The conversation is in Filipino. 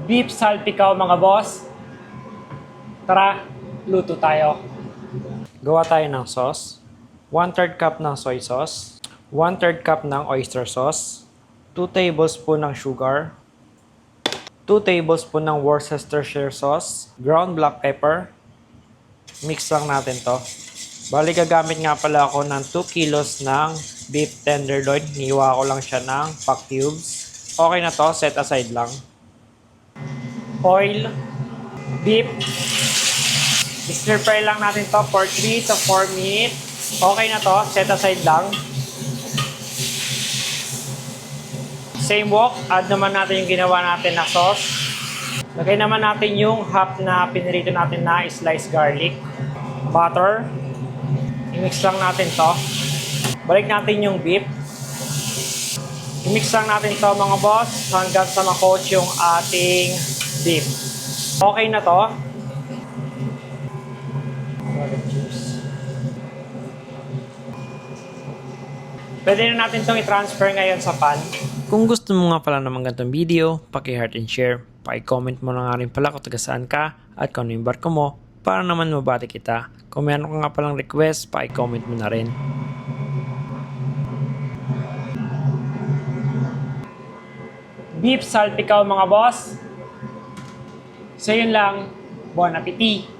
beef salpikaw mga boss. Tara, luto tayo. Gawa tayo ng sauce. 1/3 cup ng soy sauce. 1/3 cup ng oyster sauce. 2 tablespoon ng sugar. 2 tablespoon ng Worcestershire sauce. Ground black pepper. Mix lang natin to. Bali gagamit nga pala ako ng 2 kilos ng beef tenderloin. Niwa ko lang siya ng pack cubes. Okay na to, set aside lang. Oil, beef. Stir-fry lang natin to for 3 to 4 minutes. Okay na to, set aside lang. Same wok, add naman natin yung ginawa natin na sauce. Lagay naman natin yung half na pinirito natin na sliced garlic. Butter. I-mix lang natin to. Balik natin yung beef. I-mix lang natin to mga boss hanggang sa ma-coat yung ating beef. Okay na to. Pwede na natin itong i-transfer ngayon sa pan. Kung gusto mo nga pala naman ganitong video, paki-heart and share. Paki-comment mo na nga rin pala kung taga saan ka at kung ano yung barko mo para naman mabati kita. Kung meron ka nga palang request, paki-comment mo na rin. Beef salpikaw mga boss. So yun lang. Bon appetit!